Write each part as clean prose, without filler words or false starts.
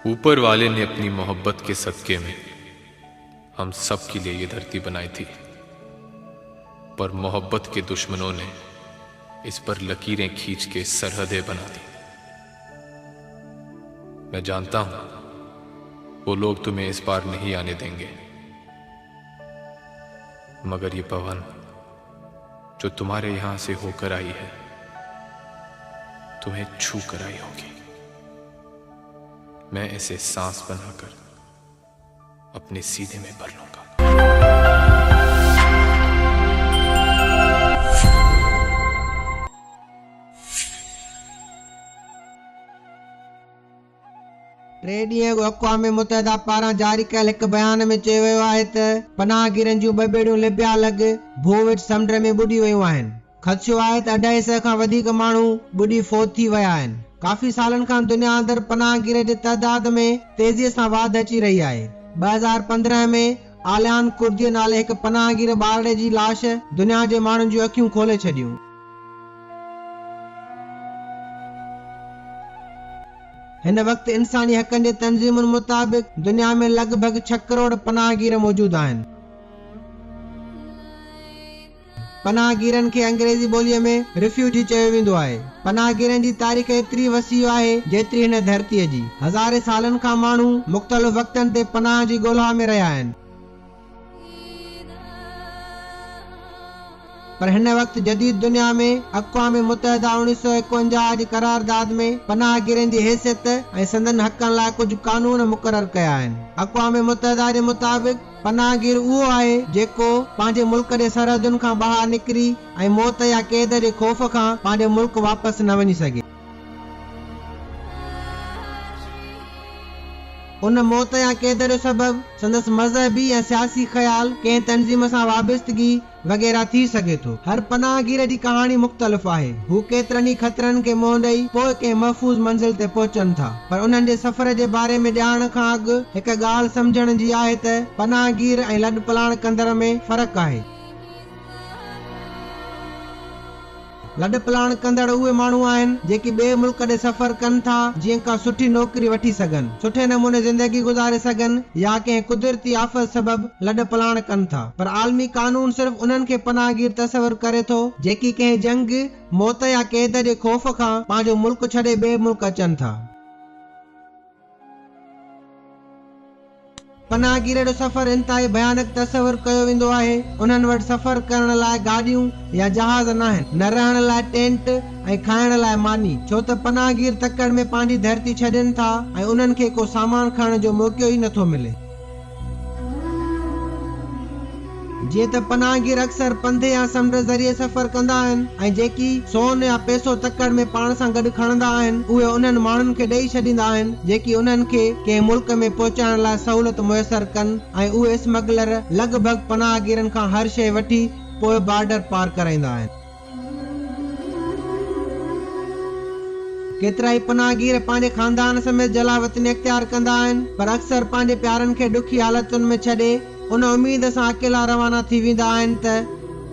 ऊपर वाले ने अपनी मोहब्बत के सदके में हम सब के लिए ये धरती बनाई थी, पर मोहब्बत के दुश्मनों ने इस पर लकीरें खींच के सरहदें बना दी। मैं जानता हूं वो लोग तुम्हें इस पार नहीं आने देंगे, मगर ये पवन जो तुम्हारे यहां से होकर आई है तुम्हें छू कर आई होगी। मैं इसे सांस बनाकर अपने सीने में भर लूंगा। टे ॾींहं अक़वाम मुतहदा पारां जारी कयल हिकु बयान में चयो वियो आहे त पनाहगीरनि जूं ॿ ॿेड़ियूं लिबिया लॻ भूविट समुंड में ॿुॾी वियूं आहिनि। ख़दशो आहे त 250 खां वधीक माण्हू ॿुॾी फ़ौत थी विया आहिनि। काफ़ी सालनि खां दुनिया अंदरि पनाहगीर जे तइदाद में तेज़ीअ सां वाध अची रही आहे। 2015 में आलियान कुर्दी नाले हिकु पनाहगीर ॿारड़े जी लाश दुनिया जे माण्हुनि जूं अखियूं खोले छॾियूं। हिन वक़्तु इंसानी हक़नि जे तंज़ीमुनि मुताबिक़ दुनिया में लॻभॻ 6 करोड़ पनाहगीर मौजूद आहिनि। पनाहगीरनि खे अंग्रेज़ी ॿोलीअ में रिफ्यूजी चयो वेंदो आहे। पनाहगीरनि जी तारीख़ एतिरी वसी आहे जेतिरी हिन धरतीअ जी। हज़ारे सालनि खां माण्हू मुख़्तलिफ़ वक़्तनि ते पनाह जी ॻोल्हा में रहिया आहिनि, पर हिन वक़्तु जदीद दुनिया में अक़वाम मुतहदा 1951 जी करारदाद में पनाहगीरनि जी हैसियत ऐं संदन हक़नि लाइ कुझु कानून मुक़रर कया आहिनि। अक़वाम मुतहदा जे मुताबिक़ पनाहगीर उहो आहे जेको पंहिंजे मुल्क जे सरहदुनि खां ॿाहिरि निकिरी ऐं मौत या क़ैद जे ख़ौफ़ खां पंहिंजे मुल्क वापसि न वञी सघे। उन मौत या क़ैद जो सबब संदसि मज़हबी ऐं सियासी ख़्याल कंहिं तंज़ीम सां वाबस्तगी वग़ैरह थी सघे थो। हर पनाहगीर जी कहाणी मुख़्तलिफ़ आहे। हू केतिरनि ई ख़तरनि खे मुंहुं ॾेई पोइ कंहिं महफ़ूज़ मंज़िल ते पहुचनि था, पर उन्हनि जे सफ़र जे बारे में ॼाणण खां अॻु हिकु ॻाल्हि सम्झण जी आहे त पनाहगीर ऐं लॾ पलाण कंदड़ में फ़र्क़ु आहे। लॾ पलाण कंदड़ उहे माण्हू आहिनि जेके ॿिए मुल्क ॾे सफ़र कनि था जीअं का सुठी नौकरी वठी सघनि, सुठे नमूने ज़िंदगी गुज़ारे सघनि या कंहिं कुदरती आफ़त सबब लॾ पलाण कनि था। पर आलमी कानून सिर्फ़ उन्हनि खे पनाहगीर तसवर करे थो जेकी कंहिं जंग, मौत या क़ैद जे ख़ौफ़ खां पंहिंजो मुल्क छॾे ॿिए मुल्क अचनि था। पनाहगीर जो सफ़र इंतहाई भयानक तसवर कयो वेंदो आहे। उन्हनि वटि सफ़र करण लाइ गाॾियूं या जहाज़ न आहिनि, न रहण लाइ टेंट ऐं खाइण लाइ मानी, छो त पनाहगीर तकड़ में पंहिंजी धरती छॾनि था ऐं उन्हनि खे को सामान खणण जो मौक़ो ई नथो मिले। जीअं त पनाहगीर अक्सर पंधु या समुंड ज़रिए सफ़र कंदा आहिनि ऐं जेकी सोन या पैसो तकड़ में पाण सां गॾु खणंदा आहिनि उहे उन्हनि माण्हुनि खे ॾेई छॾींदा आहिनि जेकी उन्हनि खे कंहिं मुल्क में पहुचाइण लाइ सहूलियत मुयसर कनि, ऐं उहे स्मगलर लॻभॻ पनाहगीरनि खां हर शइ वठी पोइ बॉर्डर पार कराईंदा आहिनि। केतिरा ई पनाहगीर पंहिंजे खानदान समेत जलावतनी इख्तियार कंदा आहिनि, पर अक्सर पंहिंजे प्यारनि खे ॾुखी हालतुनि में छॾे उन उम्मीद सां अकेला रवाना थी वेंदा आहिनि त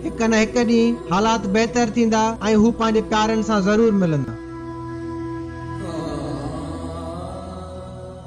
हिकु न हिकु ॾींहुं हालात बहितर थींदा ऐं हू पंहिंजे प्यारनि सां ज़रूर मिलंदा।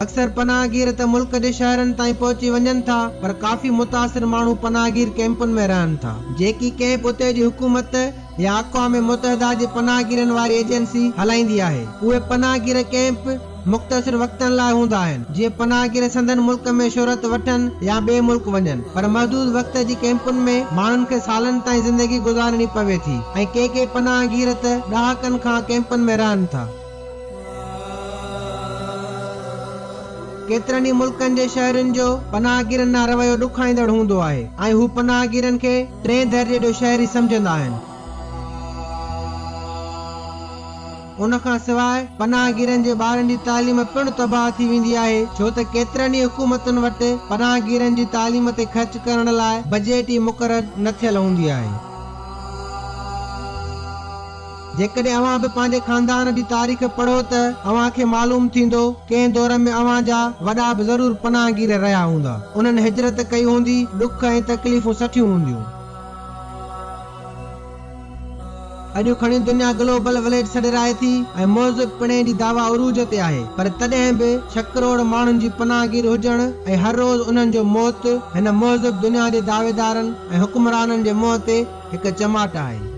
अक्सर पनाहगीर त मुल्क जे शहरनि ताईं पहुची वञनि था, पर काफ़ी मुतासिर माण्हू पनाहगीर कैंपुनि में रहनि था। जेकी कैंप उते जी हुकूमत या अक़वाम मुतहदा जी पनाहगीरनि वारी एजेंसी हलाईंदी आहे। उहे पनाहगीर कैंप मुख़्तसिर वक़्तनि लाइ हूंदा आहिनि, जीअं पनाहगीर संदन मुल्क में शोहरत वठनि या ॿिए मुल्क वञनि, पर महदूद वक़्त जी कैंपुनि में माण्हुनि खे सालनि ताईं ज़िंदगी गुज़ारणी पवे थी ऐं के पनाहगीर त ॾहाकनि खां कैंपुनि में रहनि था। केतिरनि ई मुल्कनि जे शहरनि जो पनाहगीरनि सां रवैयो ॾुखाईंदड़ हूंदो आहे ऐं हू पनाहगीरनि खे 3 दर्जे जो शहरी सम्झंदा आहिनि। उन खां सवाइ पनाहगीरनि जे ॿारनि जी तालीम पिणु तबाह थी वेंदी आहे, छो त केतिरनि ई हुकूमतुनि वटि पनाहगीरनि जी तालीम ते ख़र्च करण लाइ बजट ई मुक़रर न थियल हूंदी आहे। जेकॾहिं अव्हां बि पंहिंजे खानदान जी तारीख़ पढ़ो त अव्हां खे मालूम थींदो कंहिं दौर में अव्हां जा वॾा बि ज़रूर पनाहगीर रहिया हूंदा। उन्हनि हिजरत कई हूंदी, ॾुख ऐं तकलीफ़ूं सठियूं हूंदियूं। अॼु खणी दुनिया ग्लोबल विलेज सॾराए थी ऐं मौज़ूब पिणे जी दावा उरूज ते आहे, पर तॾहिं बि 6 करोड़ माण्हुनि जी पनाहगीर हुजण ऐं हर रोज़ उन्हनि जो मौत हिन मौज़ूब दुनिया जे दावेदारनि ऐं हुक्मराननि जे मुंहं ते हिकु चमाट आहे।